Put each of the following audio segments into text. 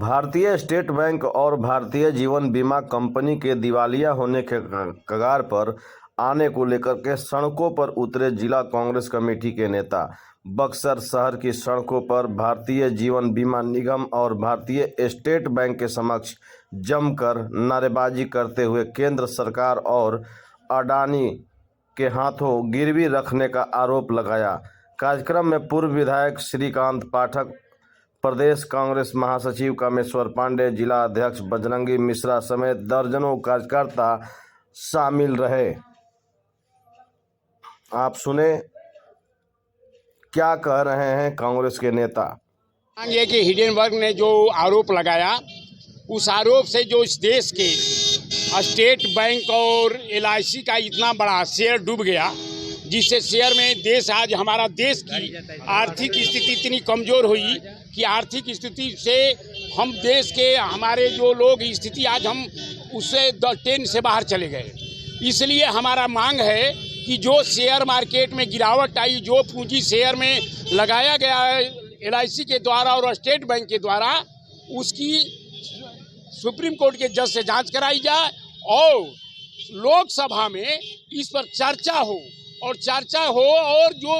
भारतीय state bank और भारतीय जीवन बीमा कंपनी के दिवालिया होने के कगार पर आने को लेकर के सड़कों पर उतरे जिला कांग्रेस कमेटी के नेता। बक्सर शहर की सड़कों पर भारतीय जीवन बीमा निगम और भारतीय स्टेट बैंक के समक्ष जमकर नारेबाजी करते हुए केंद्र सरकार और अडानी के हाथों गिरवी रखने का आरोप लगाया। कार्यक्रम में पूर्व विधायक श्रीकांत पाठक, प्रदेश कांग्रेस महासचिव कामेश्वर पांडे, जिला अध्यक्ष बजरंगी मिश्रा समेत दर्जनों कार्यकर्ता शामिल रहे। आप सुने क्या कह रहे हैं कांग्रेस के नेता। ये कि हिडेनबर्ग ने जो आरोप लगाया, उस आरोप से जो इस देश के स्टेट बैंक और LIC का इतना बड़ा शेयर डूब गया, जिससे शेयर में देश आज हमारा देश की आर्थिक स्थिति इतनी कमज़ोर हुई कि आर्थिक स्थिति से हम देश के हमारे जो लोग स्थिति आज हम उससे 10 से बाहर चले गए। इसलिए हमारा मांग है कि जो शेयर मार्केट में गिरावट आई, जो पूंजी शेयर में लगाया गया है LIC के द्वारा और स्टेट बैंक के द्वारा, उसकी सुप्रीम कोर्ट के जज से जांच कराई जाए और लोकसभा में इस पर चर्चा हो और जो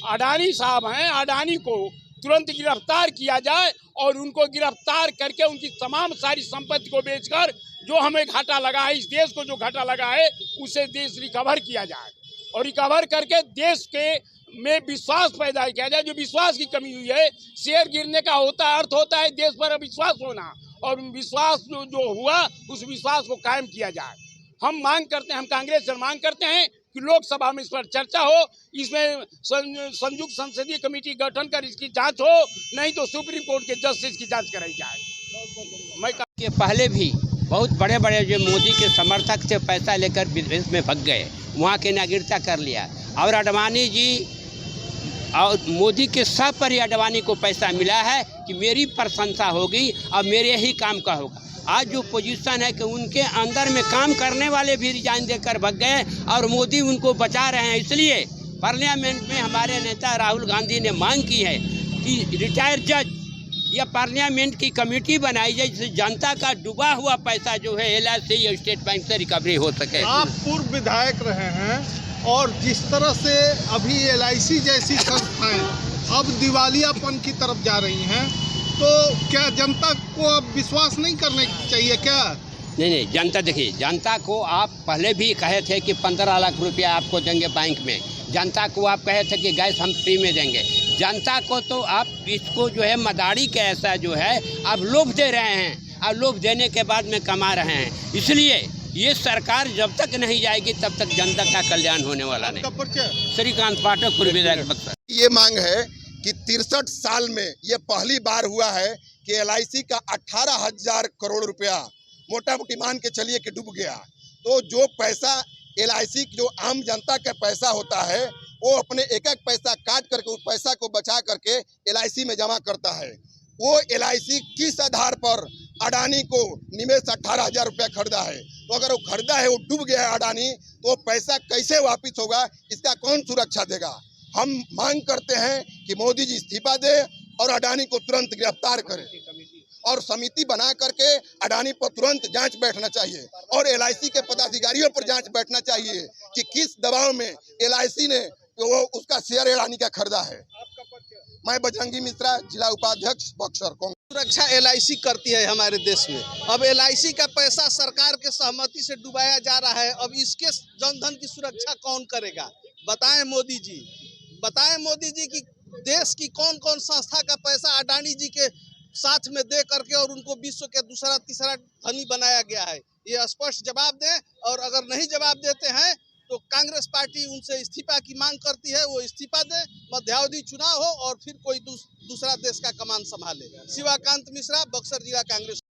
अडानी साहब हैं, अडानी को तुरंत गिरफ्तार किया जाए और उनको गिरफ्तार करके उनकी तमाम सारी संपत्ति को बेचकर जो हमें घाटा लगा है, इस देश को जो घाटा लगा है, उसे देश रिकवर किया जाए और रिकवर करके देश के में विश्वास पैदा किया जाए। जो विश्वास की कमी हुई है, शेयर गिरने का अर्थ होता है देश पर अविश्वास होना, और विश्वास जो हुआ उस विश्वास को कायम किया जाए। हम मांग करते हैं, हम कांग्रेस से मांग करते हैं कि लोकसभा में इस पर चर्चा हो, इसमें संयुक्त संसदीय कमेटी गठन कर इसकी जांच हो, नहीं तो सुप्रीम कोर्ट के जज से इसकी जांच कराई जाए। मैं के पहले भी बहुत बड़े बड़े जो मोदी के समर्थक थे पैसा लेकर विदेश में भाग गए, वहाँ के नागरिकता कर लिया, और अडवाणी जी और मोदी के सब पर ही अडवाणी को पैसा मिला है कि मेरी प्रशंसा होगी और मेरे ही काम का होगा। आज जो पोजीशन है कि उनके अंदर में काम करने वाले भी रिजाइन देकर भाग गए और मोदी उनको बचा रहे हैं। इसलिए पार्लियामेंट में हमारे नेता राहुल गांधी ने मांग की है कि रिटायर्ड जज या पार्लियामेंट की कमेटी बनाई जाए, जिससे जनता का डूबा हुआ पैसा जो है LIC या स्टेट बैंक से रिकवरी हो सके। आप पूर्व विधायक रहे हैं और जिस तरह से अभी LIC जैसी संस्थाएं अब दिवालियापन की तरफ जा रही हैं, तो क्या जनता को अब विश्वास नहीं करना चाहिए क्या? नहीं, जनता देखिए, जनता को आप पहले भी कहे थे कि 15 लाख रुपया आपको देंगे बैंक में, जनता को आप कहे थे कि गैस हम फ्री में देंगे। जनता को तो आप इसको जो है मदारी के ऐसा जो है आप लोभ दे रहे हैं और लोभ देने के बाद में कमा रहे हैं। इसलिए ये सरकार जब तक नहीं जाएगी तब तक जनता का कल्याण होने वाला नहीं। श्रीकांत पाठक, पूर्व विधायक बक्सर। ये मांग है कि 63 साल में ये पहली बार हुआ है कि LIC का 18,000 करोड़ रुपया मोटा मोटी मान के चलिए कि डूब गया। तो जो पैसा LIC जो आम जनता का पैसा होता है, वो अपने एक एक पैसा काट करके उस पैसा को बचा करके LIC में जमा करता है। वो LIC किस आधार पर अडानी को निवेश 18,000 रुपया खरीदा है? तो अगर वो खरीदा है, वो डूब गया है अडानी, तो पैसा कैसे वापिस होगा? इसका कौन सुरक्षा देगा? हम मांग करते हैं कि मोदी जी इस्तीफा दे और अडानी को तुरंत गिरफ्तार करें और समिति बना करके अडानी पर तुरंत जांच बैठना चाहिए और LIC के पदाधिकारियों पर जांच बैठना चाहिए कि किस दबाव में LIC ने वो उसका शेयर अडानी का खरीदा है। मैं बजरंगी मिश्रा, जिला उपाध्यक्ष बक्सर। सुरक्षा LIC करती है हमारे देश में। अब LIC का पैसा सरकार के सहमति से डुबाया जा रहा है। अब इसके जनधन की सुरक्षा कौन करेगा? बताएं मोदी जी, बताएं मोदी जी कि देश की कौन कौन संस्था का पैसा अडानी जी के साथ में दे करके और उनको विश्व के दूसरा तीसरा धनी बनाया गया है। ये स्पष्ट जवाब दें, और अगर नहीं जवाब देते हैं तो कांग्रेस पार्टी उनसे इस्तीफा की मांग करती है। वो इस्तीफा दे, मध्यावधि चुनाव हो और फिर कोई दूसरा देश का कमान संभाले। शिवाकांत मिश्रा, बक्सर जिला कांग्रेस।